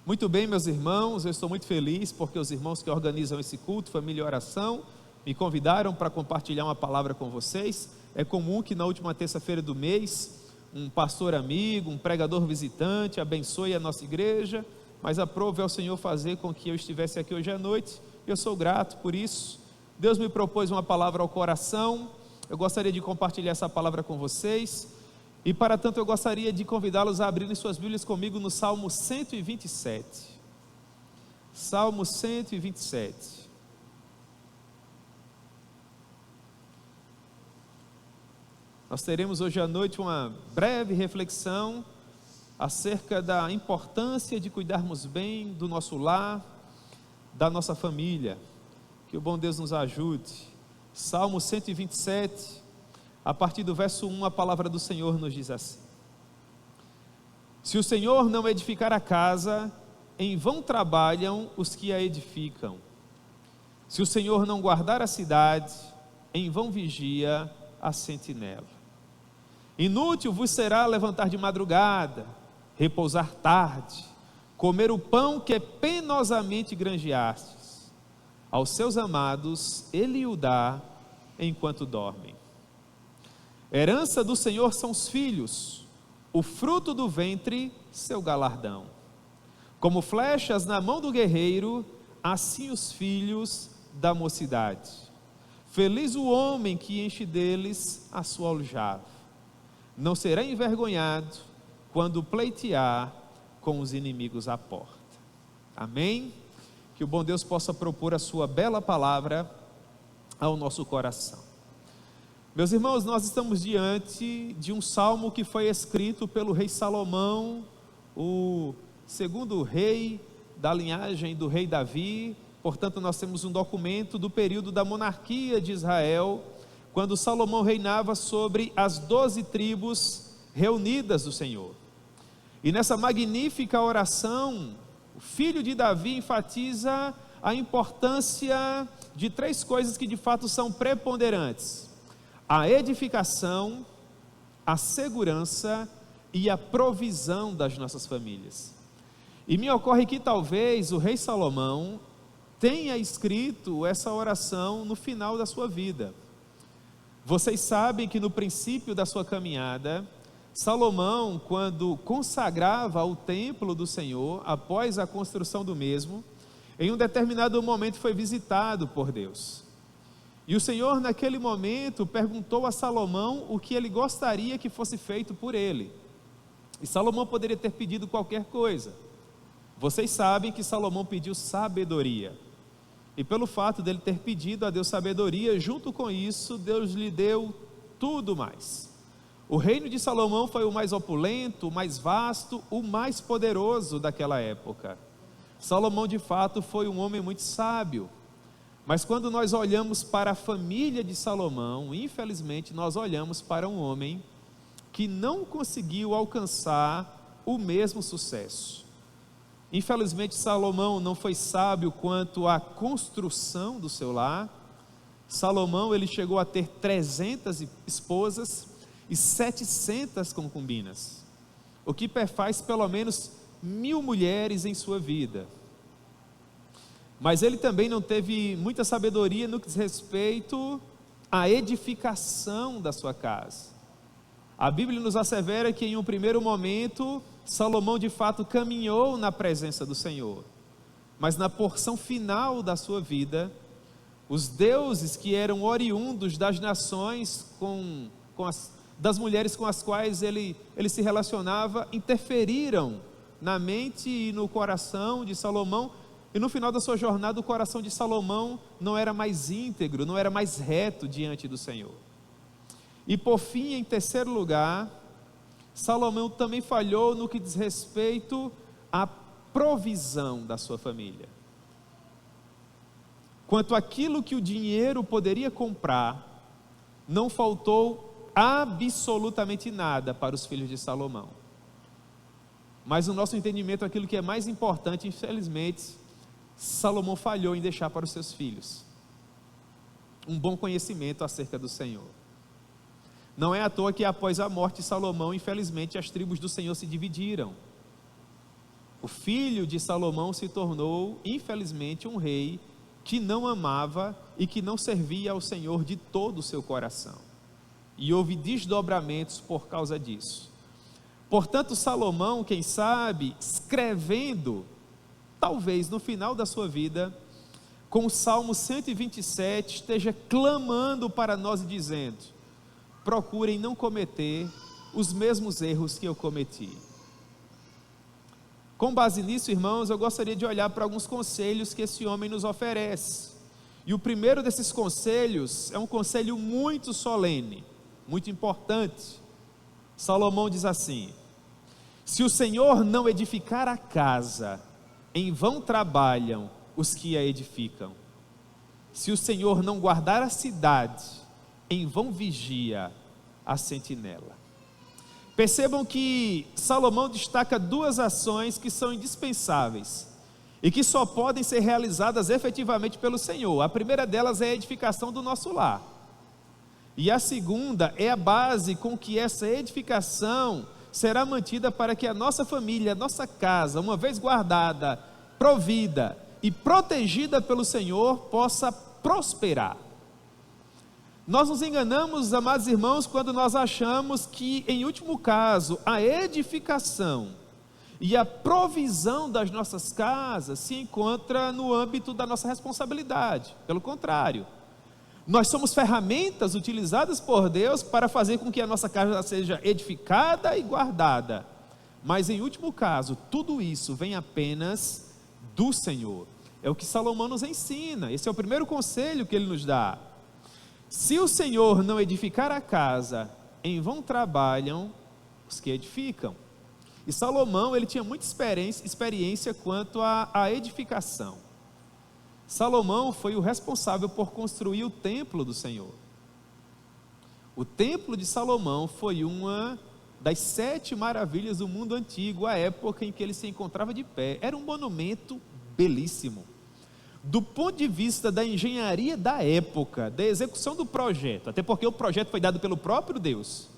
Muito bem, meus irmãos, eu estou muito feliz porque os irmãos que organizam esse culto, Família e Oração, me convidaram para compartilhar uma palavra com vocês. É comum que na última terça-feira do mês, um pastor amigo, um pregador visitante abençoe a nossa igreja, mas aprove ao Senhor fazer com que eu estivesse aqui hoje à noite. Eu sou grato por isso. Deus me propôs uma palavra ao coração, eu gostaria de compartilhar essa palavra com vocês. E para tanto eu gostaria de convidá-los a abrirem suas Bíblias comigo no Salmo 127. Salmo 127. Nós teremos hoje à noite uma breve reflexão acerca da importância de cuidarmos bem do nosso lar, da nossa família. Que o bom Deus nos ajude. Salmo 127. A partir do verso 1, a palavra do Senhor nos diz assim: Se o Senhor não edificar a casa, em vão trabalham os que a edificam. Se o Senhor não guardar a cidade, em vão vigia a sentinela. Inútil vos será levantar de madrugada, repousar tarde, comer o pão que penosamente granjeastes. Aos seus amados ele o dá enquanto dormem. Herança do Senhor são os filhos, o fruto do ventre, seu galardão. Como flechas na mão do guerreiro, assim os filhos da mocidade. Feliz o homem que enche deles a sua aljava. Não será envergonhado quando pleitear com os inimigos à porta. Amém? Que o bom Deus possa propor a sua bela palavra ao nosso coração. Meus irmãos, nós estamos diante de um salmo que foi escrito pelo rei Salomão, o segundo rei da linhagem do rei Davi. Portanto, nós temos um documento do período da monarquia de Israel, quando Salomão reinava sobre as 12 tribos reunidas do Senhor. E nessa magnífica oração, o filho de Davi enfatiza a importância de 3 coisas que de fato são preponderantes: a edificação, a segurança e a provisão das nossas famílias. E me ocorre que talvez o rei Salomão tenha escrito essa oração no final da sua vida. Vocês sabem que no princípio da sua caminhada, Salomão, quando consagrava o templo do Senhor, após a construção do mesmo, em um determinado momento foi visitado por Deus. E o Senhor naquele momento perguntou a Salomão o que ele gostaria que fosse feito por ele. E Salomão poderia ter pedido qualquer coisa. Vocês sabem que Salomão pediu sabedoria. E pelo fato dele ter pedido a Deus sabedoria, junto com isso, Deus lhe deu tudo mais. O reino de Salomão foi o mais opulento, o mais vasto, o mais poderoso daquela época. Salomão de fato foi um homem muito sábio. Mas quando nós olhamos para a família de Salomão, infelizmente nós olhamos para um homem que não conseguiu alcançar o mesmo sucesso. Infelizmente Salomão não foi sábio quanto à construção do seu lar. Salomão ele chegou a ter 300 esposas e 700 concubinas, o que perfaz pelo menos 1000 mulheres em sua vida. Mas ele também não teve muita sabedoria no que diz respeito à edificação da sua casa. A Bíblia nos assevera que em um primeiro momento, Salomão de fato caminhou na presença do Senhor. Mas na porção final da sua vida, os deuses que eram oriundos das nações, das mulheres com as quais ele se relacionava, interferiram na mente e no coração de Salomão. E no final da sua jornada, o coração de Salomão não era mais íntegro, não era mais reto diante do Senhor. E por fim, em terceiro lugar, Salomão também falhou no que diz respeito à provisão da sua família. Quanto àquilo que o dinheiro poderia comprar, não faltou absolutamente nada para os filhos de Salomão. Mas no nosso entendimento, aquilo que é mais importante, infelizmente, Salomão falhou em deixar para os seus filhos um bom conhecimento acerca do Senhor. Não é à toa que após a morte de Salomão, infelizmente, as tribos do Senhor se dividiram. O filho de Salomão se tornou, infelizmente, um rei que não amava e que não servia ao Senhor de todo o seu coração. E houve desdobramentos por causa disso. Portanto, Salomão, quem sabe, escrevendo, talvez no final da sua vida, com o Salmo 127, esteja clamando para nós e dizendo: procurem não cometer os mesmos erros que eu cometi. Com base nisso, irmãos, eu gostaria de olhar para alguns conselhos que esse homem nos oferece. E o primeiro desses conselhos é um conselho muito solene, muito importante. Salomão diz assim: se o Senhor não edificar a casa, em vão trabalham os que a edificam. Se o Senhor não guardar a cidade, em vão vigia a sentinela. Percebam que Salomão destaca duas ações que são indispensáveis e que só podem ser realizadas efetivamente pelo Senhor. A primeira delas é a edificação do nosso lar, e a segunda é a base com que essa edificação será mantida para que a nossa família, a nossa casa, uma vez guardada, provida e protegida pelo Senhor, possa prosperar. Nós nos enganamos, amados irmãos, quando nós achamos que, em último caso, a edificação e a provisão das nossas casas se encontra no âmbito da nossa responsabilidade. Pelo contrário, nós somos ferramentas utilizadas por Deus para fazer com que a nossa casa seja edificada e guardada. Mas, em último caso, tudo isso vem apenas do Senhor. É o que Salomão nos ensina. Esse é o primeiro conselho que ele nos dá. Se o Senhor não edificar a casa, em vão trabalham os que edificam. E Salomão, ele tinha muita experiência quanto à edificação. Salomão foi o responsável por construir o templo do Senhor. O templo de Salomão foi uma das 7 maravilhas do mundo antigo, a época em que ele se encontrava de pé. Era um monumento belíssimo. Do ponto de vista da engenharia da época, da execução do projeto, até porque o projeto foi dado pelo próprio Deus,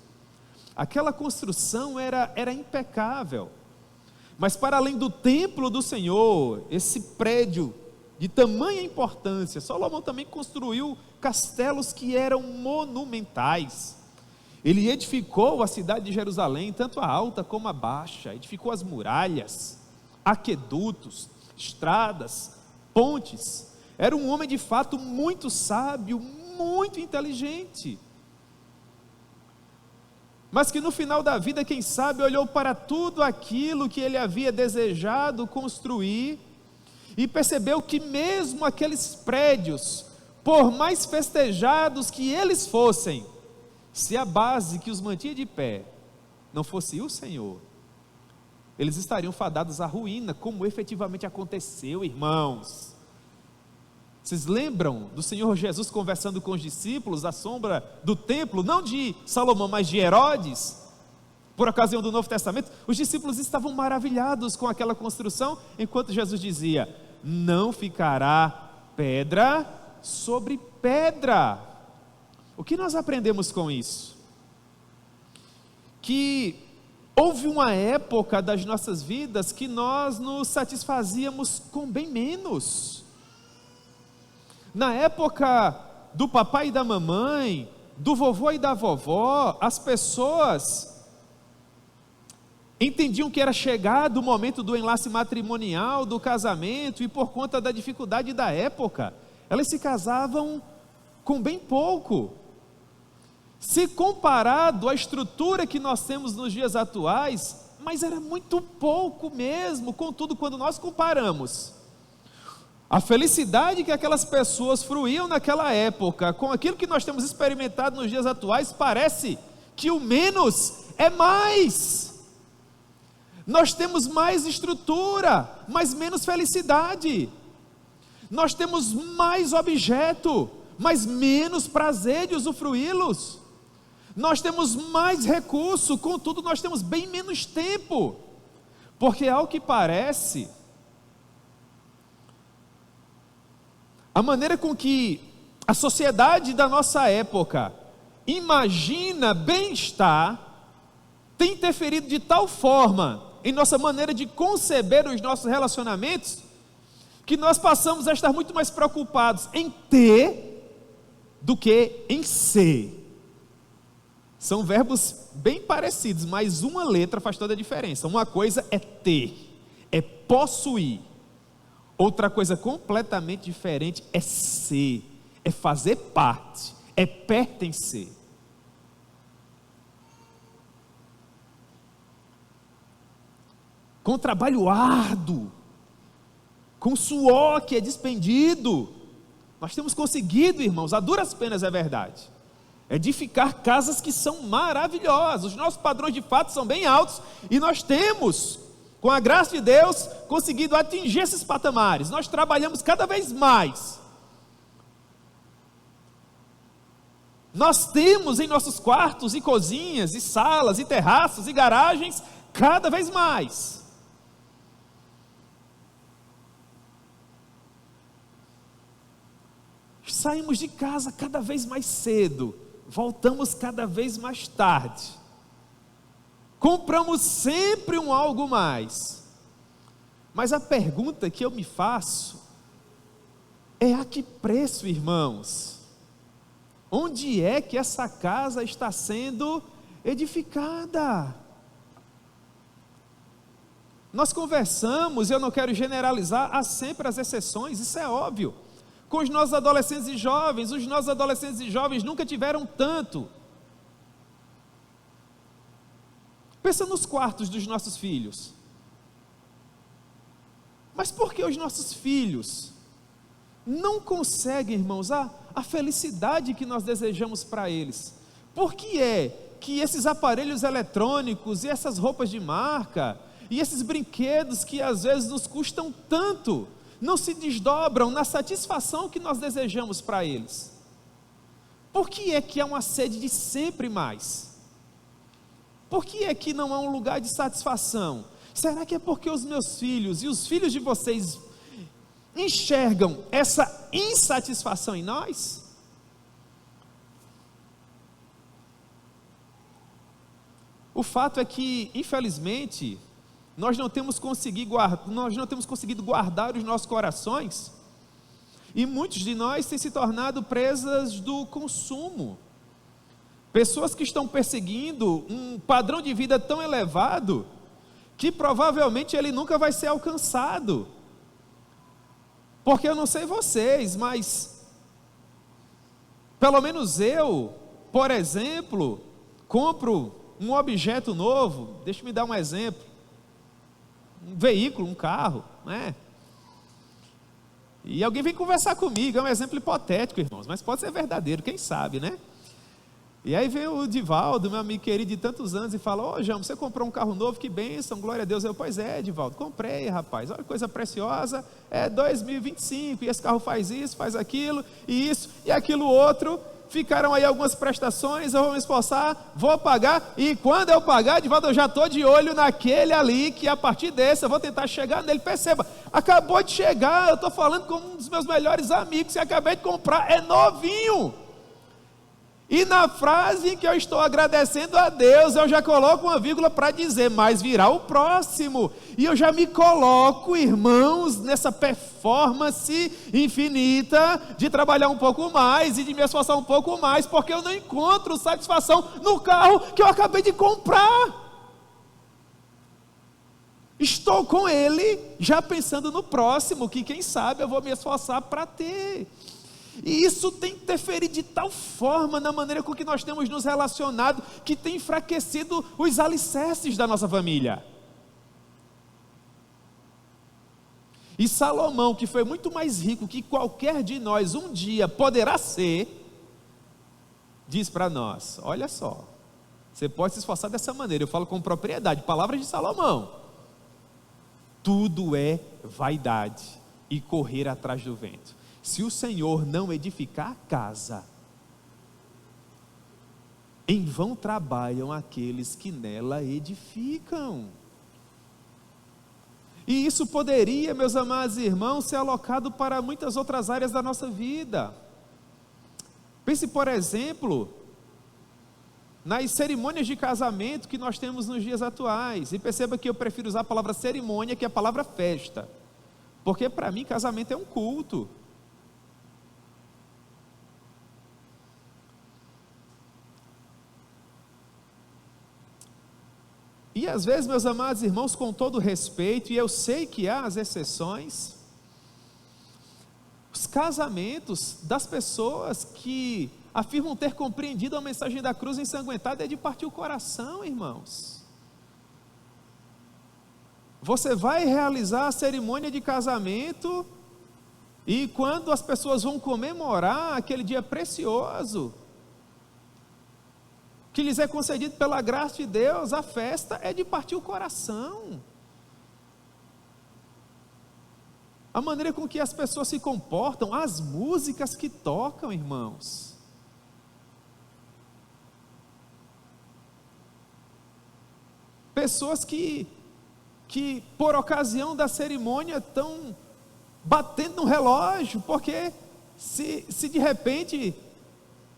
aquela construção era impecável. Mas para além do templo do Senhor, esse prédio de tamanha importância, Salomão também construiu castelos que eram monumentais. Ele edificou a cidade de Jerusalém, tanto a alta como a baixa, edificou as muralhas, aquedutos, estradas, pontes. Era um homem de fato muito sábio, muito inteligente, mas que no final da vida, quem sabe, olhou para tudo aquilo que ele havia desejado construir e percebeu que mesmo aqueles prédios, por mais festejados que eles fossem, se a base que os mantinha de pé não fosse o Senhor, eles estariam fadados à ruína, como efetivamente aconteceu, irmãos. Vocês lembram do Senhor Jesus conversando com os discípulos à sombra do templo, não de Salomão, mas de Herodes, por ocasião do Novo Testamento? Os discípulos estavam maravilhados com aquela construção, enquanto Jesus dizia: não ficará pedra sobre pedra. O que nós aprendemos com isso? Que houve uma época das nossas vidas que nós nos satisfazíamos com bem menos. Na época do papai e da mamãe, do vovô e da vovó, as pessoas entendiam que era chegado o momento do enlace matrimonial, do casamento, e por conta da dificuldade da época, elas se casavam com bem pouco. Se comparado à estrutura que nós temos nos dias atuais, mas era muito pouco mesmo. Contudo, quando nós comparamos a felicidade que aquelas pessoas fruíam naquela época com aquilo que nós temos experimentado nos dias atuais, parece que o menos é mais. Nós temos mais estrutura, mas menos felicidade. Nós temos mais objeto, mas menos prazer de usufruí-los. Nós temos mais recurso, contudo nós temos bem menos tempo, porque ao que parece, a maneira com que a sociedade da nossa época imagina bem-estar tem interferido de tal forma em nossa maneira de conceber os nossos relacionamentos, que nós passamos a estar muito mais preocupados em ter do que em ser. São verbos bem parecidos, mas uma letra faz toda a diferença. Uma coisa é ter, é possuir. Outra coisa completamente diferente é ser, é fazer parte, é pertencer. Com trabalho árduo, com suor que é despendido, nós temos conseguido, irmãos, a duras penas é verdade, edificar casas que são maravilhosas. Os nossos padrões de fato são bem altos e nós temos, com a graça de Deus, conseguido atingir esses patamares. Nós trabalhamos cada vez mais. Nós temos em nossos quartos e cozinhas e salas e terraços e garagens cada vez mais. Saímos de casa cada vez mais cedo, voltamos cada vez mais tarde. Compramos sempre um algo mais. Mas a pergunta que eu me faço é: a que preço, irmãos? Onde é que essa casa está sendo edificada? Nós conversamos, eu não quero generalizar, há sempre as exceções, isso é óbvio, com os nossos adolescentes e jovens. Os nossos adolescentes e jovens nunca tiveram tanto. Pensa nos quartos dos nossos filhos. Mas por que os nossos filhos não conseguem, irmãos, a felicidade que nós desejamos para eles? Por que é que esses aparelhos eletrônicos e essas roupas de marca e esses brinquedos que às vezes nos custam tanto não se desdobram na satisfação que nós desejamos para eles? Por que é que há uma sede de sempre mais? Por que é que não há um lugar de satisfação? Será que é porque os meus filhos e os filhos de vocês enxergam essa insatisfação em nós? O fato é que, infelizmente, nós não temos conseguido guardar os nossos corações, e muitos de nós têm se tornado presas do consumo. Pessoas que estão perseguindo um padrão de vida tão elevado, que provavelmente ele nunca vai ser alcançado. Porque eu não sei vocês, mas pelo menos eu, por exemplo, compro um objeto novo. Deixa eu me dar um exemplo. Um veículo, um carro, né? E alguém vem conversar comigo, é um exemplo hipotético, irmãos, mas pode ser verdadeiro, quem sabe, né? E aí vem o Divaldo, meu amigo querido de tantos anos, e fala: ô João, você comprou um carro novo, que bênção, glória a Deus. Eu: pois é, Divaldo, comprei, rapaz, olha que coisa preciosa, é 2025, e esse carro faz isso, faz aquilo, e isso, e aquilo outro. Ficaram aí algumas prestações, eu vou me esforçar, vou pagar, e quando eu pagar, Divaldo, eu já estou de olho naquele ali, que a partir desse eu vou tentar chegar nele. Perceba, acabou de chegar, eu estou falando com um dos meus melhores amigos, que acabei de comprar, é novinho. E na frase em que eu estou agradecendo a Deus, eu já coloco uma vírgula para dizer: mas virá o próximo. E eu já me coloco, irmãos, nessa performance infinita de trabalhar um pouco mais e de me esforçar um pouco mais, porque eu não encontro satisfação no carro que eu acabei de comprar. Estou com ele já pensando no próximo, que quem sabe eu vou me esforçar para ter. E isso tem interferido de tal forma na maneira com que nós temos nos relacionado, que tem enfraquecido os alicerces da nossa família. E Salomão, que foi muito mais rico que qualquer de nós um dia poderá ser, diz para nós: olha só, você pode se esforçar dessa maneira, eu falo com propriedade, palavras de Salomão: tudo é vaidade e correr atrás do vento. Se o Senhor não edificar a casa, em vão trabalham aqueles que nela edificam. E isso poderia, meus amados irmãos, ser alocado para muitas outras áreas da nossa vida. Pense, por exemplo, nas cerimônias de casamento que nós temos nos dias atuais. E perceba que eu prefiro usar a palavra cerimônia que a palavra festa, porque para mim casamento é um culto. E às vezes, meus amados irmãos, com todo respeito, e eu sei que há as exceções, os casamentos das pessoas que afirmam ter compreendido a mensagem da cruz ensanguentada é de partir o coração, irmãos. Você vai realizar a cerimônia de casamento, e quando as pessoas vão comemorar aquele dia precioso, que lhes é concedido pela graça de Deus, a festa é de partir o coração. A maneira com que as pessoas se comportam, as músicas que tocam, irmãos. Pessoas que por ocasião da cerimônia estão batendo no relógio, porque se de repente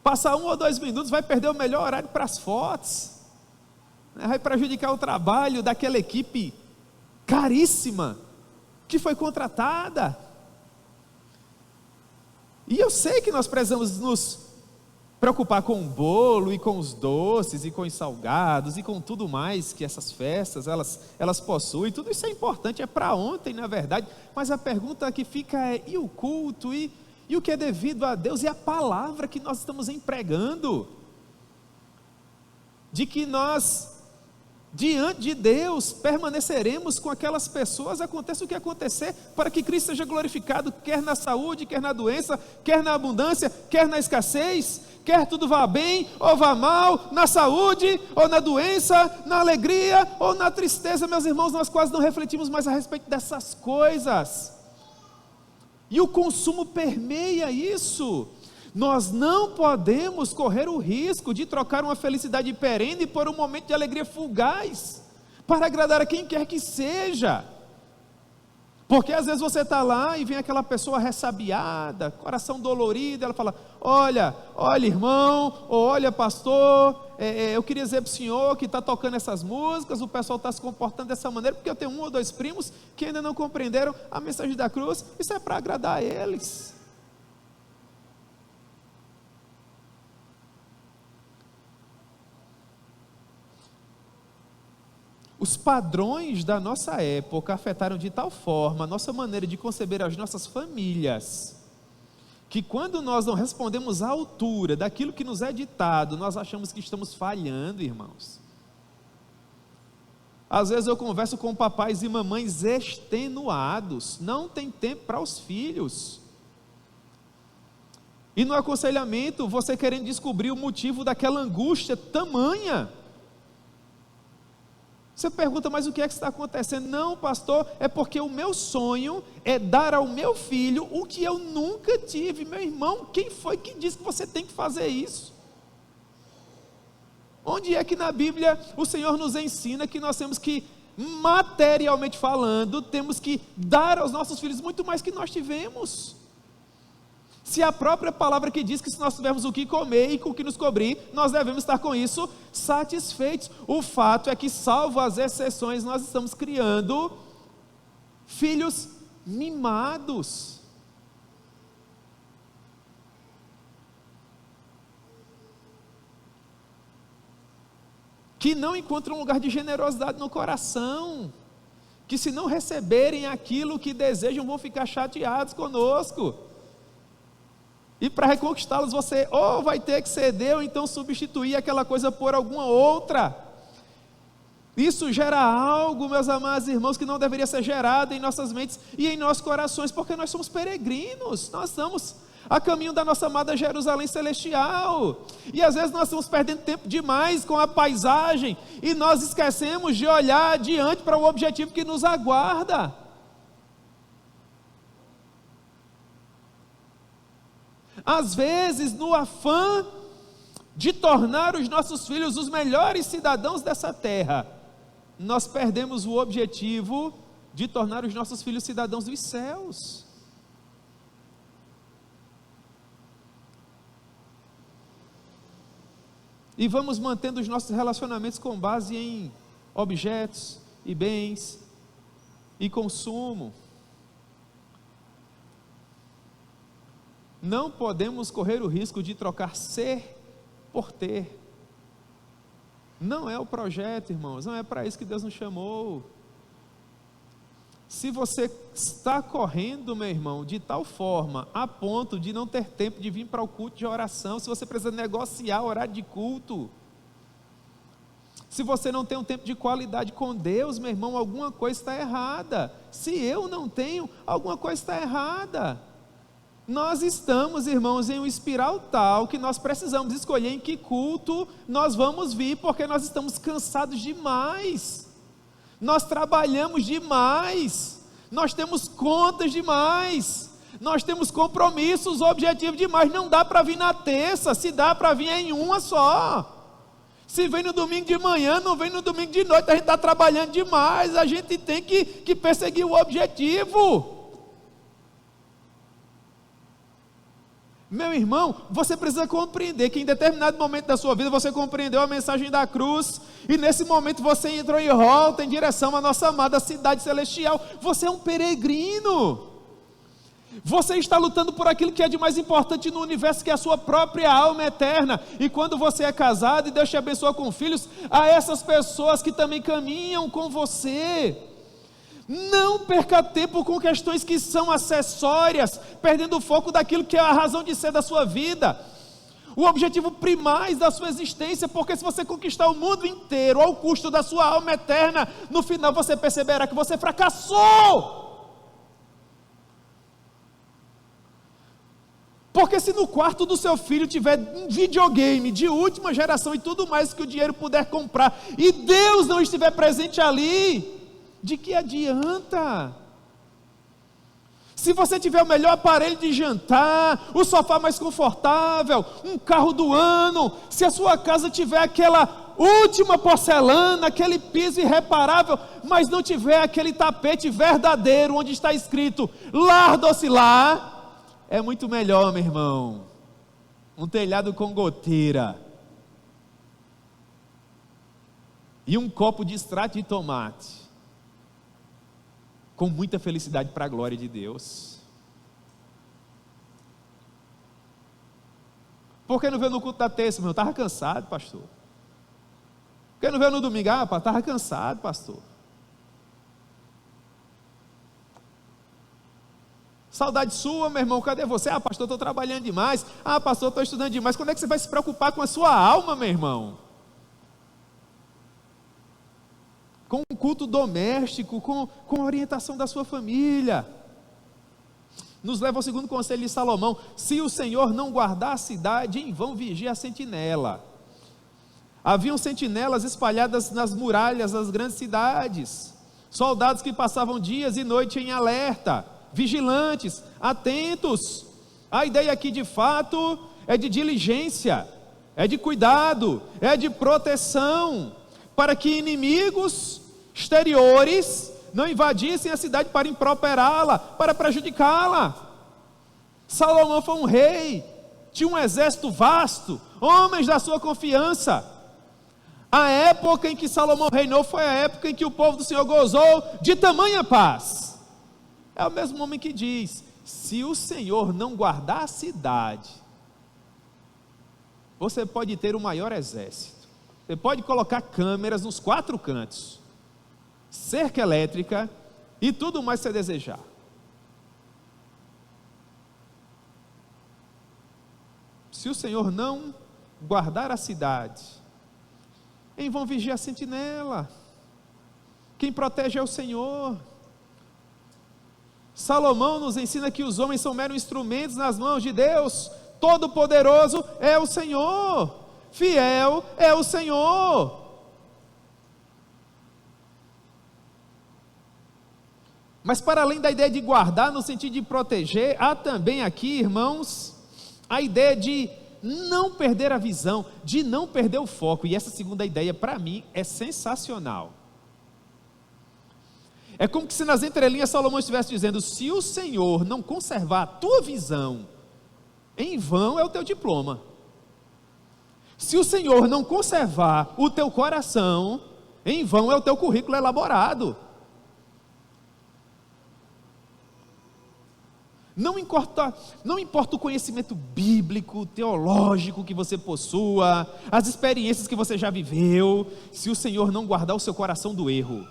passar 1 ou 2 minutos, vai perder o melhor horário para as fotos, vai prejudicar o trabalho daquela equipe caríssima que foi contratada. E eu sei que nós precisamos nos preocupar com o bolo e com os doces e com os salgados e com tudo mais que essas festas elas possuem. Tudo isso é importante, é para ontem na verdade, mas a pergunta que fica é: e o culto? E o que é devido a Deus? E a palavra que nós estamos empregando, de que nós diante de Deus permaneceremos com aquelas pessoas, aconteça o que acontecer, para que Cristo seja glorificado, quer na saúde, quer na doença, quer na abundância, quer na escassez, quer tudo vá bem ou vá mal, na saúde ou na doença, na alegria ou na tristeza. Meus irmãos, nós quase não refletimos mais a respeito dessas coisas, e o consumo permeia isso. Nós não podemos correr o risco de trocar uma felicidade perene por um momento de alegria fugaz, para agradar a quem quer que seja. Porque às vezes você está lá e vem aquela pessoa ressabiada, coração dolorido, ela fala: olha irmão, olha pastor, eu queria dizer para o senhor que está tocando essas músicas, o pessoal está se comportando dessa maneira, porque eu tenho 1 ou 2 primos que ainda não compreenderam a mensagem da cruz. Isso é para agradar a eles. Os padrões da nossa época afetaram de tal forma a nossa maneira de conceber as nossas famílias, que quando nós não respondemos à altura daquilo que nos é ditado, nós achamos que estamos falhando, irmãos. Às vezes eu converso com papais e mamães extenuados, não tem tempo para os filhos. E no aconselhamento, você querendo descobrir o motivo daquela angústia tamanha. Você pergunta: mas o que é que está acontecendo? Não, pastor, é porque o meu sonho é dar ao meu filho o que eu nunca tive. Meu irmão, quem foi que disse que você tem que fazer isso? Onde é que na Bíblia o Senhor nos ensina que nós temos que, materialmente falando, temos que dar aos nossos filhos muito mais que nós tivemos? Se a própria palavra que diz que se nós tivermos o que comer e com o que nos cobrir, nós devemos estar com isso satisfeitos. O fato é que, salvo as exceções, nós estamos criando filhos mimados. Que não encontram lugar de generosidade no coração, que se não receberem aquilo que desejam, vão ficar chateados conosco. E para reconquistá-los, você ou vai ter que ceder, ou então substituir aquela coisa por alguma outra. Isso gera algo, meus amados irmãos, que não deveria ser gerado em nossas mentes e em nossos corações, porque nós somos peregrinos, nós estamos a caminho da nossa amada Jerusalém celestial, e às vezes nós estamos perdendo tempo demais com a paisagem, e nós esquecemos de olhar adiante para o objetivo que nos aguarda. Às vezes, no afã de tornar os nossos filhos os melhores cidadãos dessa terra, nós perdemos o objetivo de tornar os nossos filhos cidadãos dos céus. e vamos mantendo os nossos relacionamentos com base em objetos e bens e consumo. Não podemos correr o risco de trocar ser por ter. Não é o projeto, irmãos, não é para isso que Deus nos chamou. Se você está correndo, meu irmão, de tal forma, a ponto de não ter tempo de vir para o culto de oração, se você precisa negociar horário de culto, se você não tem um tempo de qualidade com Deus, meu irmão, alguma coisa está errada. Se eu não tenho, alguma coisa está errada. Nós estamos, irmãos, em um espiral tal que nós precisamos escolher em que culto nós vamos vir, porque nós estamos cansados demais, nós trabalhamos demais, nós temos contas demais, nós temos compromissos, objetivos demais. Não dá para vir na terça, se dá para vir em uma só. Se vem no domingo de manhã, não vem no domingo de noite, a gente está trabalhando demais, a gente tem que perseguir o objetivo. Meu irmão, você precisa compreender que em determinado momento da sua vida você compreendeu a mensagem da cruz, e nesse momento você entrou em rota em direção à nossa amada cidade celestial. Você é um peregrino, você está lutando por aquilo que é de mais importante no universo, que é a sua própria alma eterna. E quando você é casado e Deus te abençoa com filhos, há essas pessoas que também caminham com você. Não perca tempo com questões que são acessórias, perdendo o foco daquilo que é a razão de ser da sua vida, o objetivo primário da sua existência. Porque se você conquistar o mundo inteiro ao custo da sua alma eterna, no final você perceberá que você fracassou. Porque se no quarto do seu filho tiver um videogame de última geração e tudo mais que o dinheiro puder comprar, e Deus não estiver presente ali, de que adianta? Se você tiver o melhor aparelho de jantar, o sofá mais confortável, um carro do ano, se a sua casa tiver aquela última porcelana, aquele piso irreparável, mas não tiver aquele tapete verdadeiro, onde está escrito lar docilar, é muito melhor, meu irmão, um telhado com goteira e um copo de extrato de tomate, com muita felicidade para a glória de Deus. Por que não veio no culto da terça, meu? Estava cansado, pastor. Por que não veio no domingo? Ah, estava cansado, pastor. Saudade sua, meu irmão, cadê você? Ah, pastor, estou trabalhando demais. Ah, pastor, estou estudando demais. Quando é que você vai se preocupar com a sua alma, meu irmão? Com um culto doméstico, com a orientação da sua família. Nos leva ao segundo conselho de Salomão: se o Senhor não guardar a cidade, em vão vigia a sentinela. Haviam sentinelas espalhadas nas muralhas das grandes cidades, soldados que passavam dias e noite em alerta, vigilantes, atentos. A ideia aqui de fato é de diligência, é de cuidado, é de proteção, para que inimigos exteriores não invadissem a cidade para improperá-la, para prejudicá-la. Salomão foi um rei, tinha um exército vasto, homens da sua confiança. A época em que Salomão reinou foi a época em que o povo do Senhor gozou de tamanha paz. É o mesmo homem que diz: se o Senhor não guardar a cidade, você pode ter o maior exército, você pode colocar câmeras nos 4 cantos, cerca elétrica e tudo mais que você desejar. Se o Senhor não guardar a cidade, em vão vigiar a sentinela. Quem protege é o Senhor. Salomão nos ensina que os homens são meros instrumentos nas mãos de Deus. Todo-Poderoso é o Senhor, fiel é o Senhor. Mas para além da ideia de guardar no sentido de proteger, há também aqui, irmãos, a ideia de não perder a visão, de não perder o foco. E essa segunda ideia, para mim, é sensacional. É como que se nas entrelinhas Salomão estivesse dizendo: se o Senhor não conservar a tua visão, em vão é o teu diploma. Se o Senhor não conservar o teu coração, em vão é o teu currículo elaborado. Não importa o conhecimento bíblico, teológico que você possua, as experiências que você já viveu, se o Senhor não guardar o seu coração do erro,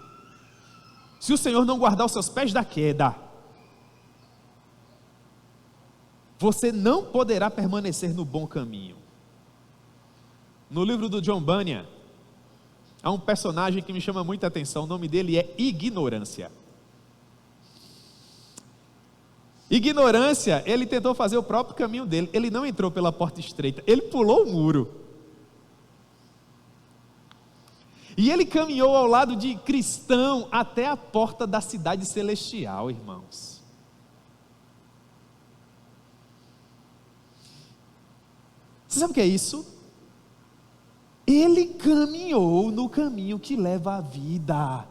se o Senhor não guardar os seus pés da queda, você não poderá permanecer no bom caminho. No livro do John Bunyan, há um personagem que me chama muita atenção, o nome dele é Ignorância. Ignorância, ele tentou fazer o próprio caminho dele, ele não entrou pela porta estreita, ele pulou o muro. E ele caminhou ao lado de cristão até a porta da cidade celestial, irmãos. Você sabe o que é isso? Ele caminhou no caminho que leva à vida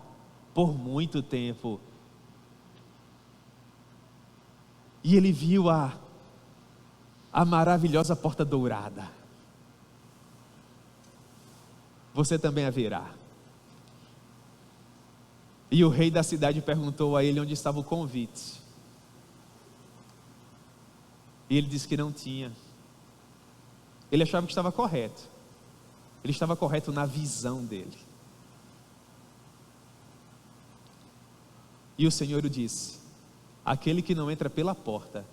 por muito tempo. E ele viu a maravilhosa porta dourada. Você também a verá. E o rei da cidade perguntou a ele onde estava o convite. E ele disse que não tinha. Ele achava que estava correto. Ele estava correto na visão dele. E o Senhor o disse: aquele que não entra pela porta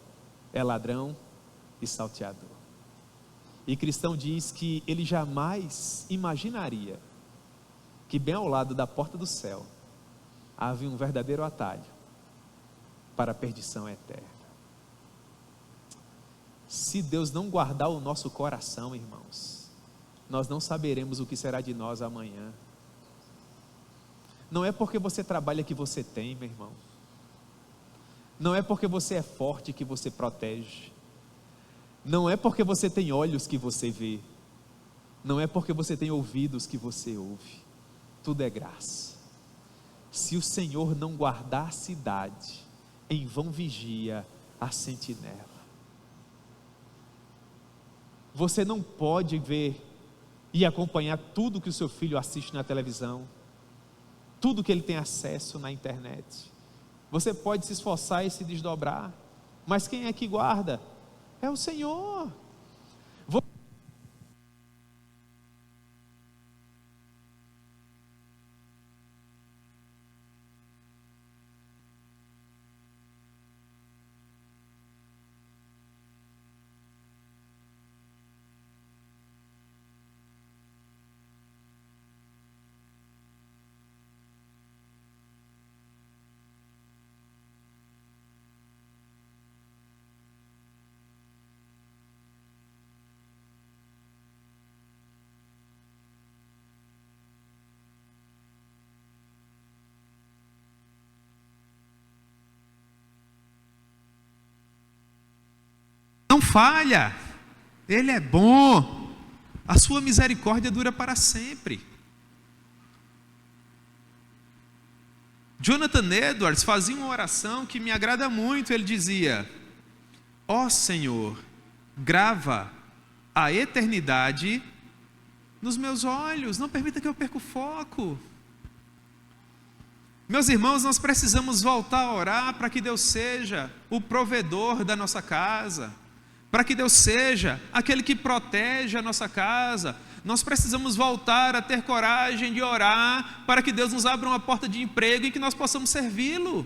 é ladrão e salteador. E cristão diz que ele jamais imaginaria que bem ao lado da porta do céu havia um verdadeiro atalho para a perdição eterna. Se Deus não guardar o nosso coração, irmãos, nós não saberemos o que será de nós amanhã. Não é porque você trabalha que você tem, meu irmão. Não é porque você é forte que você protege. Não é porque você tem olhos que você vê. Não é porque você tem ouvidos que você ouve. Tudo é graça. Se o Senhor não guardar a cidade, em vão vigia a sentinela. Você não pode ver e acompanhar tudo que o seu filho assiste na televisão, tudo que ele tem acesso na internet. Você pode se esforçar e se desdobrar, mas quem é que guarda? É o Senhor. Não falha, Ele é bom, a sua misericórdia dura para sempre. Jonathan Edwards fazia uma oração que me agrada muito. Ele dizia: ó Senhor, grava a eternidade nos meus olhos, não permita que eu perca o foco. Meus irmãos, nós precisamos voltar a orar para que Deus seja o provedor da nossa casa, para que Deus seja aquele que protege a nossa casa. Nós precisamos voltar a ter coragem de orar para que Deus nos abra uma porta de emprego e que nós possamos servi-lo,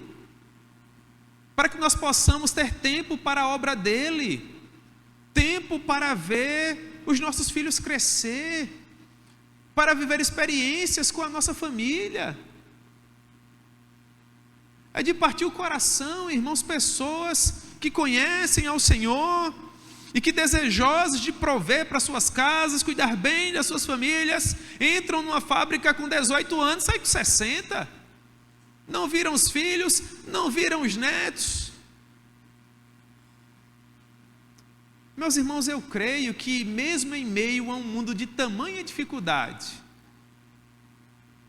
para que nós possamos ter tempo para a obra dEle, tempo para ver os nossos filhos crescer, para viver experiências com a nossa família. É de partir o coração, irmãos, pessoas que conhecem ao Senhor e que, desejosas de prover para suas casas, cuidar bem das suas famílias, entram numa fábrica com 18 anos, saem com 60, não viram os filhos, não viram os netos. Meus irmãos, eu creio que mesmo em meio a um mundo de tamanha dificuldade,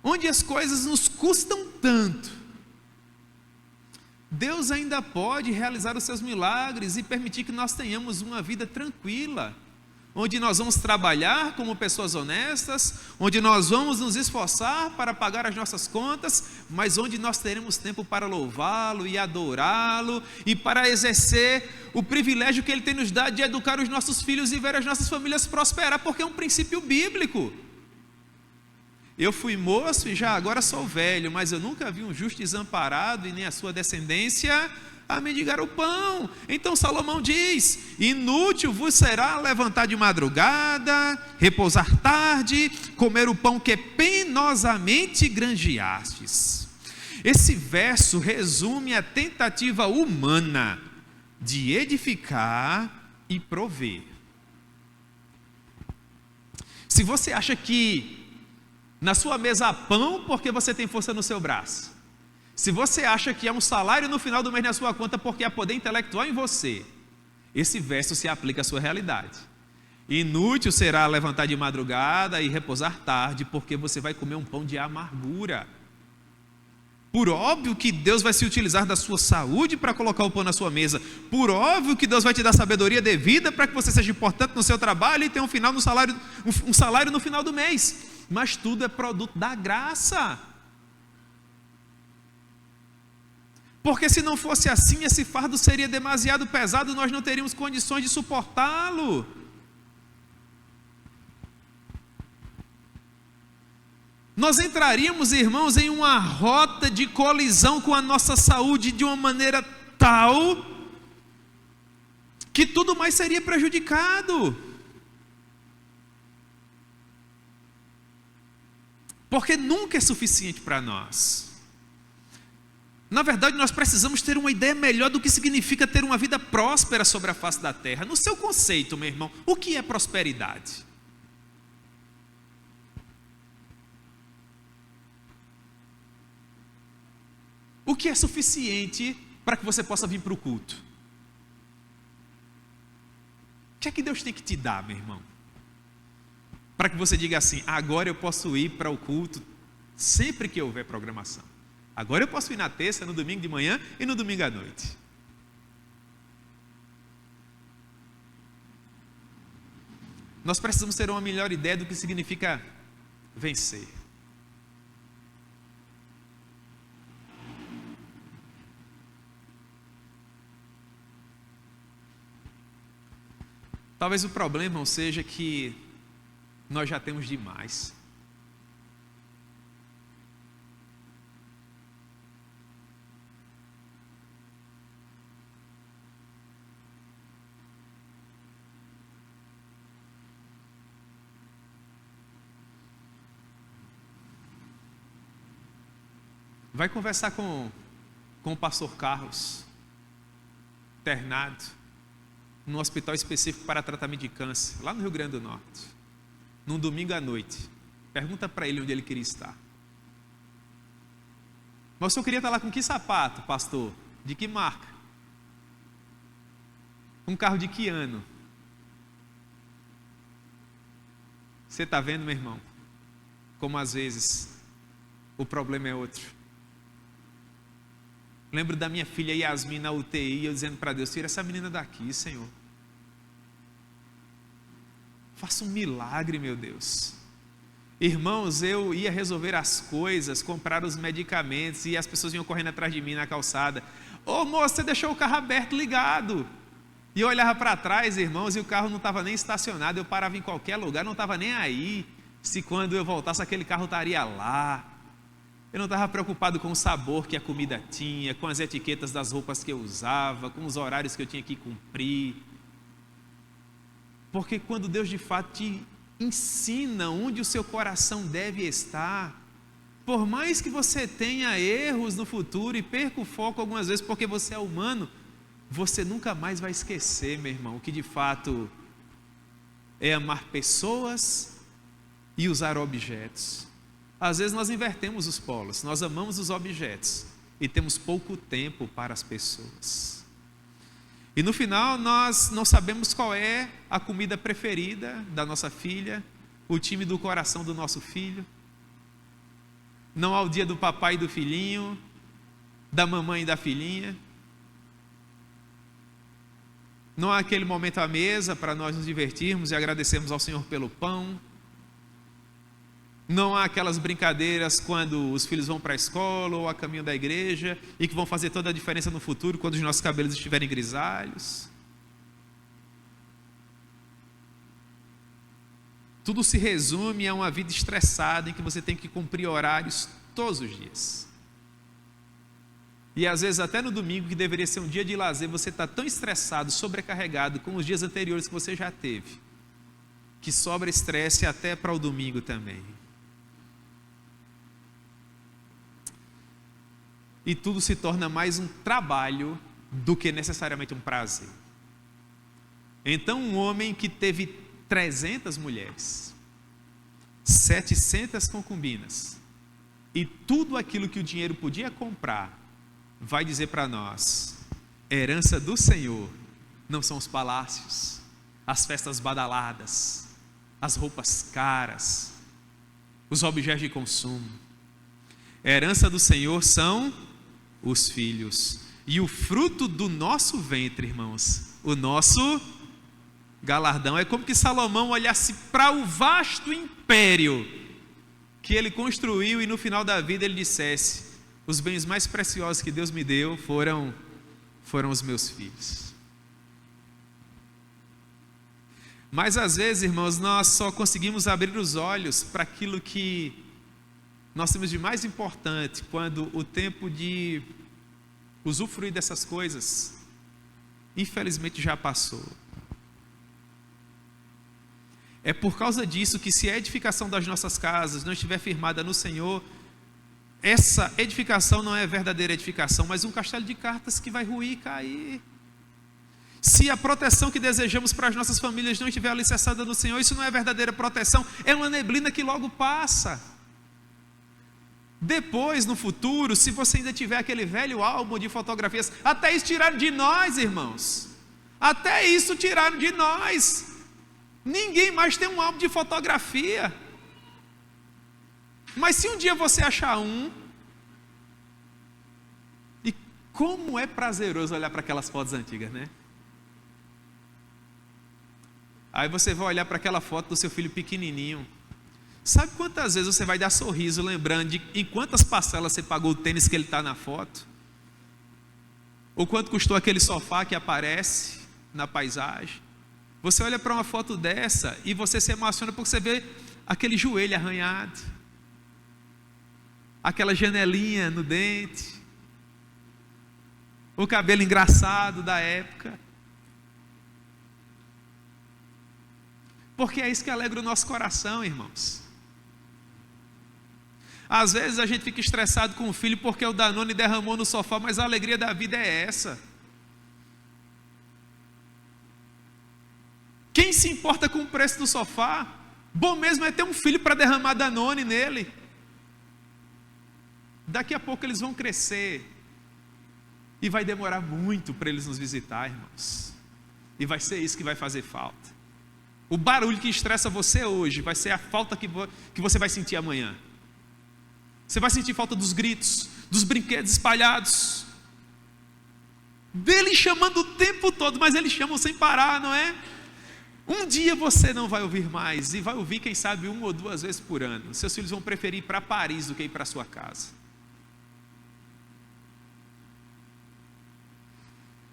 onde as coisas nos custam tanto, Deus ainda pode realizar os seus milagres e permitir que nós tenhamos uma vida tranquila, onde nós vamos trabalhar como pessoas honestas, onde nós vamos nos esforçar para pagar as nossas contas, mas onde nós teremos tempo para louvá-lo e adorá-lo e para exercer o privilégio que Ele tem nos dado de educar os nossos filhos e ver as nossas famílias prosperar, porque é um princípio bíblico. Eu fui moço e já agora sou velho, mas eu nunca vi um justo desamparado e nem a sua descendência a mendigar o pão. Então Salomão diz: inútil vos será levantar de madrugada, repousar tarde, comer o pão que penosamente granjeastes. Esse verso resume a tentativa humana de edificar e prover. Se você acha que na sua mesa há pão porque você tem força no seu braço, se você acha que há um salário no final do mês na sua conta porque há poder intelectual em você, esse verso se aplica à sua realidade. Inútil será levantar de madrugada e repousar tarde, porque você vai comer um pão de amargura. Por óbvio que Deus vai se utilizar da sua saúde para colocar o pão na sua mesa. Por óbvio que Deus vai te dar sabedoria devida para que você seja importante no seu trabalho e tenha um salário no final do mês. Mas tudo é produto da graça. Porque se não fosse assim, esse fardo seria demasiado pesado, nós não teríamos condições de suportá-lo. Nós entraríamos, irmãos, em uma rota de colisão com a nossa saúde de uma maneira tal que tudo mais seria prejudicado. Porque nunca é suficiente para nós. Na verdade, nós precisamos ter uma ideia melhor do que significa ter uma vida próspera sobre a face da terra. No seu conceito, meu irmão, o que é prosperidade? O que é suficiente para que você possa vir para o culto? O que é que Deus tem que te dar, meu irmão? Para que você diga assim: agora eu posso ir para o culto sempre que houver programação. Agora eu posso ir na terça, no domingo de manhã e no domingo à noite. Nós precisamos ter uma melhor ideia do que significa vencer. Talvez o problema seja que nós já temos demais. Vai conversar com o pastor Carlos, internado num hospital específico para tratamento de câncer, lá no Rio Grande do Norte, num domingo à noite. Pergunta para ele onde ele queria estar. Mas o senhor queria estar lá com que sapato, pastor? De que marca? Um carro de que ano? Você está vendo, meu irmão, como às vezes o problema é outro. Lembro da minha filha Yasmin na UTI, eu dizendo para Deus: tira essa menina daqui, Senhor. Faça um milagre, meu Deus. Irmãos, eu ia resolver as coisas, comprar os medicamentos, e as pessoas vinham correndo atrás de mim na calçada. Ô moça, você deixou o carro aberto, ligado. E eu olhava para trás, irmãos, e o carro não estava nem estacionado. Eu parava em qualquer lugar, não estava nem aí se quando eu voltasse aquele carro estaria lá. Eu não estava preocupado com o sabor que a comida tinha, com as etiquetas das roupas que eu usava, com os horários que eu tinha que cumprir. Porque quando Deus de fato te ensina onde o seu coração deve estar, por mais que você tenha erros no futuro e perca o foco algumas vezes porque você é humano, você nunca mais vai esquecer, meu irmão, o que de fato é amar pessoas e usar objetos. Às vezes nós invertemos os polos, nós amamos os objetos e temos pouco tempo para as pessoas. E no final nós não sabemos qual é a comida preferida da nossa filha, o time do coração do nosso filho. Não há o dia do papai e do filhinho, da mamãe e da filhinha. Não há aquele momento à mesa para nós nos divertirmos e agradecermos ao Senhor pelo pão. Não há aquelas brincadeiras quando os filhos vão para a escola ou a caminho da igreja e que vão fazer toda a diferença no futuro quando os nossos cabelos estiverem grisalhos. Tudo se resume a uma vida estressada em que você tem que cumprir horários todos os dias. E às vezes até no domingo, que deveria ser um dia de lazer, você está tão estressado, sobrecarregado com os dias anteriores que você já teve, que sobra estresse até para o domingo também. E tudo se torna mais um trabalho do que necessariamente um prazer. Então um homem que teve 300 mulheres, 700 concubinas, e tudo aquilo que o dinheiro podia comprar, vai dizer para nós: herança do Senhor não são os palácios, as festas badaladas, as roupas caras, os objetos de consumo. Herança do Senhor são os filhos, e o fruto do nosso ventre, irmãos, o nosso galardão. É como que Salomão olhasse para o vasto império que ele construiu e no final da vida ele dissesse: os bens mais preciosos que Deus me deu foram os meus filhos. Mas às vezes, irmãos, nós só conseguimos abrir os olhos para aquilo que nós temos de mais importante quando o tempo de usufruir dessas coisas, infelizmente, já passou. É por causa disso que, se a edificação das nossas casas não estiver firmada no Senhor, essa edificação não é verdadeira edificação, mas um castelo de cartas que vai ruir e cair. Se a proteção que desejamos para as nossas famílias não estiver alicerçada no Senhor, isso não é verdadeira proteção, é uma neblina que logo passa. Depois, no futuro, se você ainda tiver aquele velho álbum de fotografias, até isso tiraram de nós, irmãos. Até isso tiraram de nós. Ninguém mais tem um álbum de fotografia. Mas se um dia você achar um, e como é prazeroso olhar para aquelas fotos antigas, né? Aí você vai olhar para aquela foto do seu filho pequenininho. Sabe quantas vezes você vai dar sorriso lembrando de em quantas parcelas você pagou o tênis que ele está na foto? Ou quanto custou aquele sofá que aparece na paisagem? Você olha para uma foto dessa e você se emociona porque você vê aquele joelho arranhado, aquela janelinha no dente, o cabelo engraçado da época. Porque é isso que alegra o nosso coração, irmãos. Às vezes a gente fica estressado com o filho porque o Danone derramou no sofá, mas a alegria da vida é essa. Quem se importa com o preço do sofá? Bom mesmo é ter um filho para derramar Danone nele. Daqui a pouco eles vão crescer e vai demorar muito para eles nos visitar, irmãos. E vai ser isso que vai fazer falta. O barulho que estressa você hoje vai ser a falta que você vai sentir amanhã. Você vai sentir falta dos gritos, dos brinquedos espalhados, dele chamando o tempo todo, mas eles chamam sem parar, não é? Um dia você não vai ouvir mais, e vai ouvir, quem sabe, 1 ou 2 vezes por ano. Seus filhos vão preferir ir para Paris do que ir para a sua casa.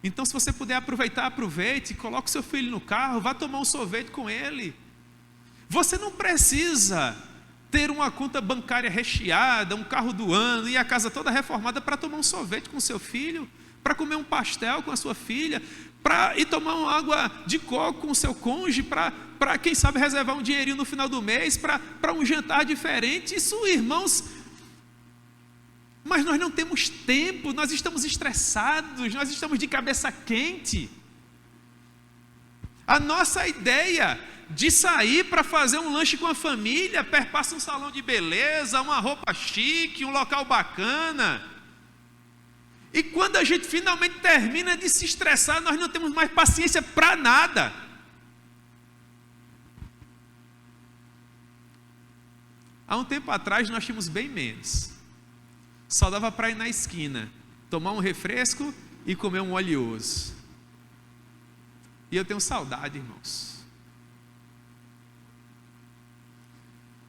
Então, se você puder aproveitar, aproveite, coloque o seu filho no carro, vá tomar um sorvete com ele. Você não precisa ter uma conta bancária recheada, um carro do ano e a casa toda reformada para tomar um sorvete com o seu filho, para comer um pastel com a sua filha, para ir tomar uma água de coco com o seu cônjuge, para quem sabe reservar um dinheirinho no final do mês, para um jantar diferente. Isso, irmãos, mas nós não temos tempo, nós estamos estressados, nós estamos de cabeça quente. A nossa ideia de sair para fazer um lanche com a família perpassa um salão de beleza, uma roupa chique, um local bacana. E quando a gente finalmente termina de se estressar, nós não temos mais paciência para nada. Há um tempo atrás nós tínhamos bem menos. Só dava para ir na esquina, tomar um refresco e comer um oleoso. E eu tenho saudade, irmãos.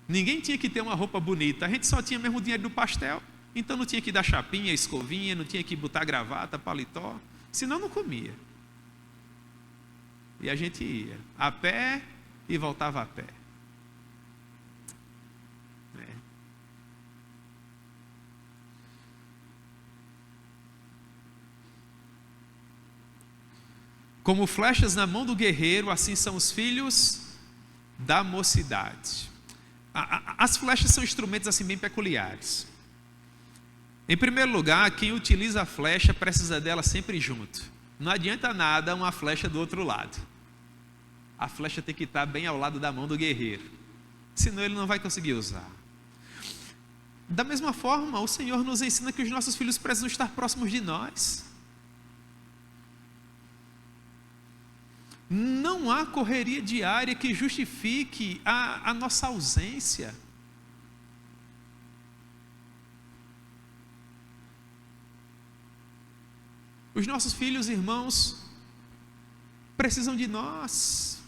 Ninguém tinha que ter uma roupa bonita, a gente só tinha mesmo o dinheiro do pastel. Então não tinha que dar chapinha, escovinha, não tinha que botar gravata, paletó, senão não comia. E a gente ia a pé e voltava a pé. Como flechas na mão do guerreiro, assim são os filhos da mocidade. As flechas são instrumentos assim bem peculiares. Em primeiro lugar, quem utiliza a flecha precisa dela sempre junto. Não adianta nada uma flecha do outro lado. A flecha tem que estar bem ao lado da mão do guerreiro, senão ele não vai conseguir usar. Da mesma forma, o Senhor nos ensina que os nossos filhos precisam estar próximos de nós. Não há correria diária que justifique a nossa ausência. Os nossos filhos, irmãos, precisam de nós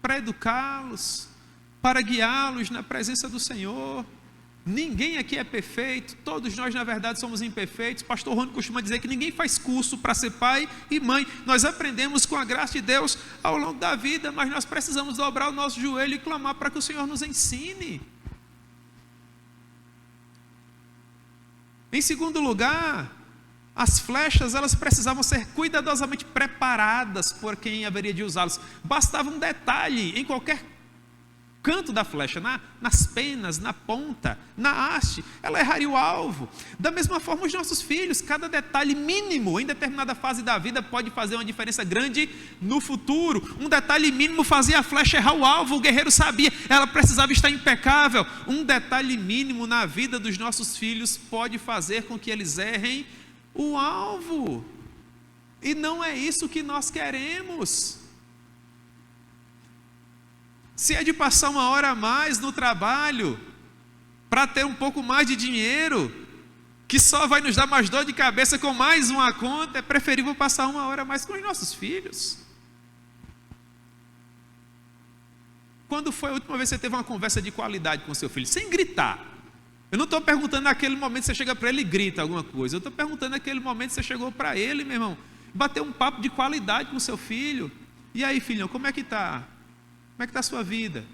para educá-los, para guiá-los na presença do Senhor. Ninguém aqui é perfeito, todos nós na verdade somos imperfeitos. Pastor Rony costuma dizer que ninguém faz curso para ser pai e mãe. Nós aprendemos com a graça de Deus ao longo da vida, mas nós precisamos dobrar o nosso joelho e clamar para que o Senhor nos ensine. Em segundo lugar, as flechas, elas precisavam ser cuidadosamente preparadas por quem haveria de usá-las. Bastava um detalhe em qualquer canto da flecha, nas penas, na ponta, na haste, ela erraria o alvo. Da mesma forma, os nossos filhos, cada detalhe mínimo em determinada fase da vida pode fazer uma diferença grande no futuro. Um detalhe mínimo fazia a flecha errar o alvo, o guerreiro sabia, ela precisava estar impecável. Um detalhe mínimo na vida dos nossos filhos pode fazer com que eles errem o alvo. E não é isso que nós queremos. Se é de passar uma hora a mais no trabalho para ter um pouco mais de dinheiro, que só vai nos dar mais dor de cabeça com mais uma conta, é preferível passar uma hora a mais com os nossos filhos. Quando foi a última vez que você teve uma conversa de qualidade com seu filho, sem gritar? Eu não estou perguntando naquele momento que você chega para ele e grita alguma coisa. Eu estou perguntando naquele momento que você chegou para ele, meu irmão, bater um papo de qualidade com seu filho. E aí, filhão, como é que está? Como é que está a sua vida?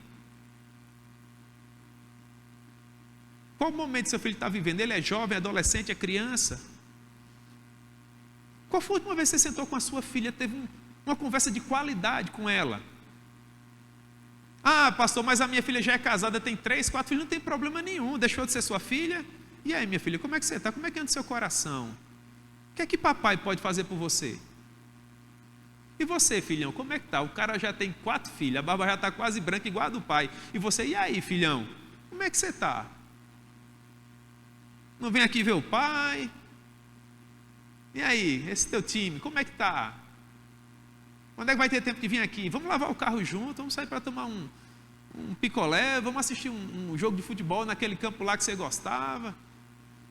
Qual momento seu filho está vivendo? Ele é jovem, adolescente, é criança? Qual foi a última vez que você sentou com a sua filha, teve uma conversa de qualidade com ela? Ah, pastor, mas a minha filha já é casada, tem 3, 4 filhos, não tem problema nenhum, deixou de ser sua filha? E aí, minha filha, como é que você está? Como é que anda o seu coração? O que é que papai pode fazer por você? E você, filhão, como é que está? O cara já tem 4 filhos, a barba já está quase branca igual a do pai. E você, e aí, filhão, como é que você está? Não vem aqui ver o pai? E aí, esse teu time, como é que está? Quando é que vai ter tempo de vir aqui? Vamos lavar o carro junto, vamos sair para tomar um picolé, vamos assistir um jogo de futebol naquele campo lá que você gostava.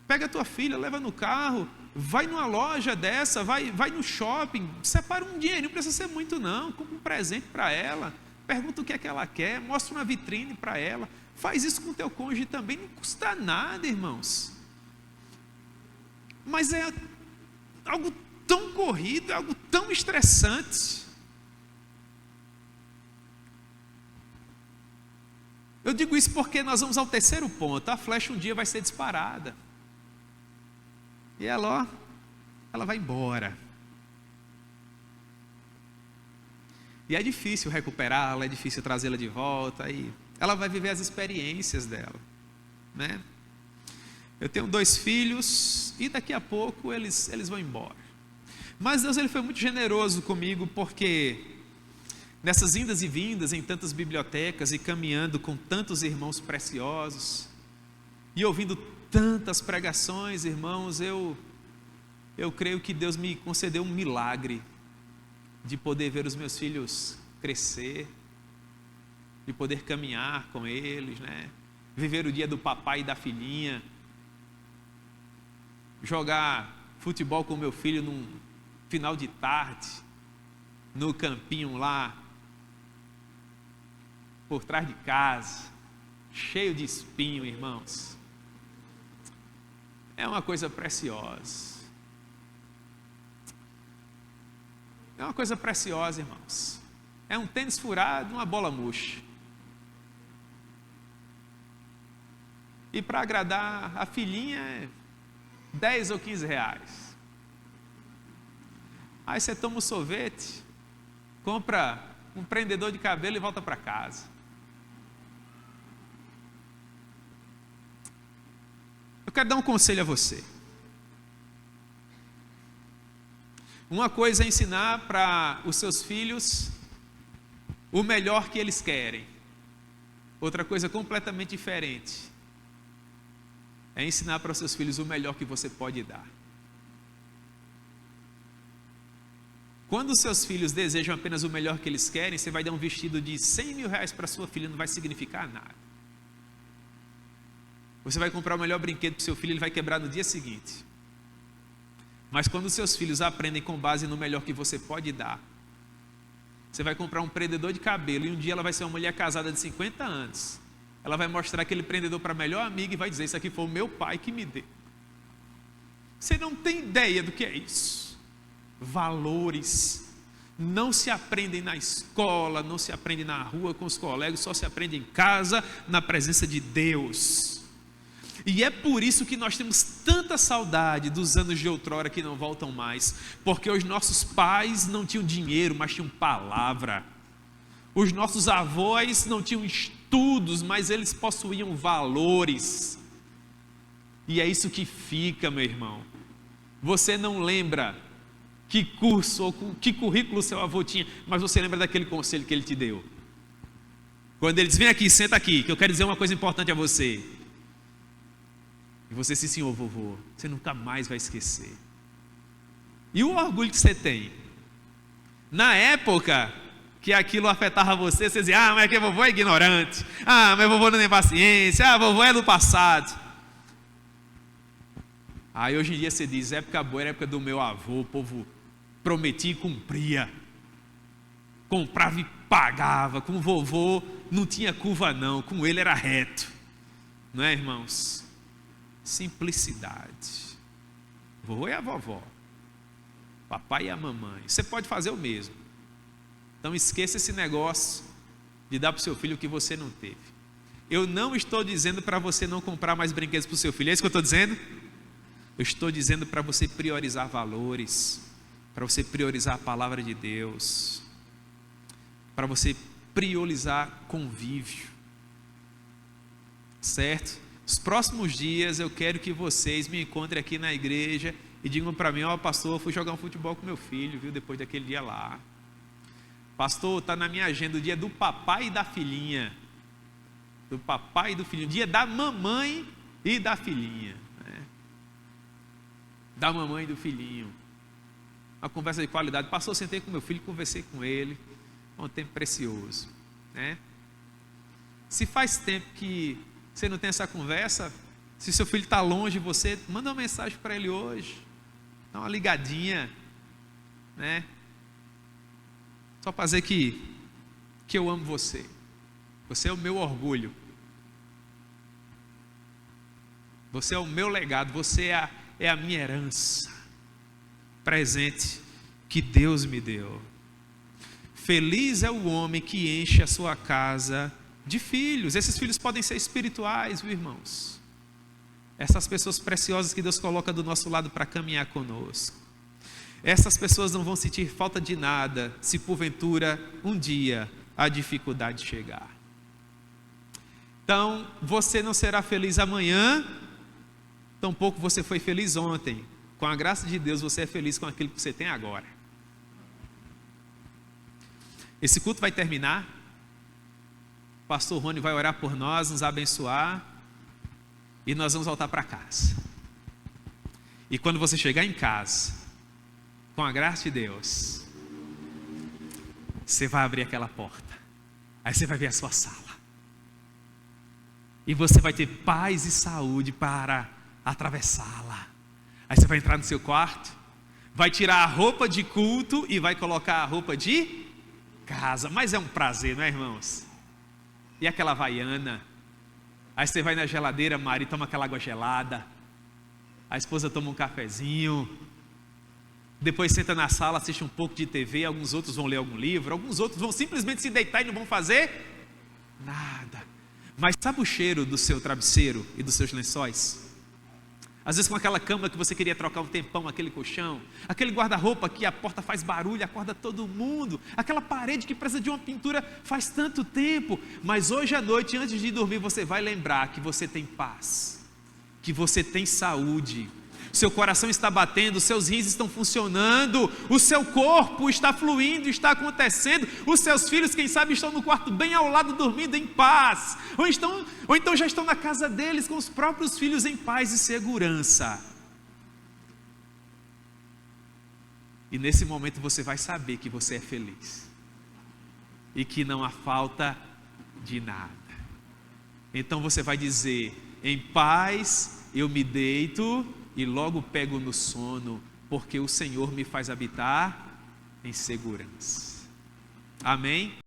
Pega a tua filha, leva no carro, vai numa loja dessa, vai no shopping, separa um dinheiro, não precisa ser muito não, compra um presente para ela, pergunta o que é que ela quer, mostra uma vitrine para ela, faz isso com o teu cônjuge também, não custa nada, irmãos. Mas é algo tão corrido, é algo tão estressante. Eu digo isso porque nós vamos ao terceiro ponto, a flecha um dia vai ser disparada. E ela vai embora. E é difícil recuperá-la, é difícil trazê-la de volta. E ela vai viver as experiências dela, né? Eu tenho 2 filhos e daqui a pouco eles vão embora. Mas Deus, ele foi muito generoso comigo, porque nessas indas e vindas em tantas bibliotecas e caminhando com tantos irmãos preciosos e ouvindo tantas pregações, irmãos, eu creio que Deus me concedeu um milagre de poder ver os meus filhos crescer, de poder caminhar com eles, né? Viver o dia do papai e da filhinha, jogar futebol com meu filho num final de tarde, no campinho lá, por trás de casa, cheio de espinho, irmãos. É uma coisa preciosa. É uma coisa preciosa, irmãos. É um tênis furado, uma bola murcha. E para agradar a filhinha é 10 ou 15 reais. Aí você toma um sorvete, compra um prendedor de cabelo e volta para casa. Eu quero dar um conselho a você. Uma coisa é ensinar para os seus filhos o melhor que eles querem. Outra coisa completamente diferente é ensinar para os seus filhos o melhor que você pode dar. Quando os seus filhos desejam apenas o melhor que eles querem, você vai dar um vestido de 100 mil reais para sua filha, não vai significar nada. Você vai comprar o melhor brinquedo para o seu filho, ele vai quebrar no dia seguinte. Mas quando os seus filhos aprendem com base no melhor que você pode dar, você vai comprar um prendedor de cabelo e um dia ela vai ser uma mulher casada de 50 anos. Ela vai mostrar aquele prendedor para a melhor amiga e vai dizer: isso aqui foi o meu pai que me deu. Você não tem ideia do que é isso. Valores não se aprendem na escola, não se aprendem na rua com os colegas, só se aprende em casa, na presença de Deus. E é por isso que nós temos tanta saudade dos anos de outrora que não voltam mais, porque os nossos pais não tinham dinheiro, mas tinham palavra. Os nossos avós não tinham estudos, mas eles possuíam valores. E é isso que fica, meu irmão. Você não lembra que curso ou que currículo seu avô tinha, mas você lembra daquele conselho que ele te deu. Quando ele diz: vem aqui, senta aqui, que eu quero dizer uma coisa importante a você. E você disse: sim, vovô, você nunca mais vai esquecer. E o orgulho que você tem? Na época que aquilo afetava você, você dizia: mas que vovô é ignorante, mas vovô não tem paciência, vovô é do passado. Aí hoje em dia você diz: época boa era a época do meu avô, o povo prometia e cumpria, comprava e pagava. Com o vovô não tinha curva não, com ele era reto. Não é, irmãos? Simplicidade. O vovô e a vovó, papai e a mamãe. Você pode fazer o mesmo. Então esqueça esse negócio de dar para o seu filho o que você não teve. Eu não estou dizendo para você não comprar mais brinquedos para o seu filho. É isso que eu estou dizendo? Eu estou dizendo para você priorizar valores, para você priorizar a palavra de Deus, para você priorizar convívio, certo? Os próximos dias eu quero que vocês me encontrem aqui na igreja e digam para mim: pastor, eu fui jogar um futebol com meu filho, viu, depois daquele dia lá. Pastor, está na minha agenda o dia do papai e da filhinha, do papai e do filhinho, o dia da mamãe e da filhinha, né? Da mamãe e do filhinho. Uma conversa de qualidade. Pastor, eu sentei com meu filho, conversei com ele, um tempo precioso, né? Se faz tempo que você não tem essa conversa, se seu filho está longe de você, manda uma mensagem para ele hoje, dá uma ligadinha, né? Só para dizer que eu amo você. Você é o meu orgulho. Você é o meu legado. Você é a minha herança, presente que Deus me deu. Feliz é o homem que enche a sua casa de filhos. Esses filhos podem ser espirituais, viu, irmãos? Essas pessoas preciosas que Deus coloca do nosso lado para caminhar conosco. Essas pessoas não vão sentir falta de nada se porventura um dia a dificuldade chegar. Então, você não será feliz amanhã, tampouco você foi feliz ontem. Com a graça de Deus, você é feliz com aquilo que você tem agora. Esse culto vai terminar. O pastor Rony vai orar por nós, nos abençoar, e nós vamos voltar para casa. E quando você chegar em casa, com a graça de Deus, você vai abrir aquela porta, aí você vai ver a sua sala, e você vai ter paz e saúde para atravessá-la. Aí você vai entrar no seu quarto, vai tirar a roupa de culto e vai colocar a roupa de casa. Mas é um prazer, não é, irmãos? E aquela havaiana? Aí você vai na geladeira, marido, toma aquela água gelada, a esposa toma um cafezinho, depois senta na sala, assiste um pouco de TV, alguns outros vão ler algum livro, alguns outros vão simplesmente se deitar e não vão fazer nada. Mas sabe o cheiro do seu travesseiro e dos seus lençóis? Às vezes com aquela cama que você queria trocar um tempão, aquele colchão, aquele guarda-roupa que a porta faz barulho, acorda todo mundo, aquela parede que precisa de uma pintura faz tanto tempo, mas hoje à noite, antes de dormir, você vai lembrar que você tem paz, que você tem saúde, seu coração está batendo, seus rins estão funcionando, o seu corpo está fluindo, está acontecendo, os seus filhos, quem sabe, estão no quarto bem ao lado, dormindo em paz, ou então já estão na casa deles com os próprios filhos em paz e segurança. E nesse momento você vai saber que você é feliz e que não há falta de nada. Então você vai dizer: em paz eu me deito e logo pego no sono, porque o Senhor me faz habitar em segurança. Amém?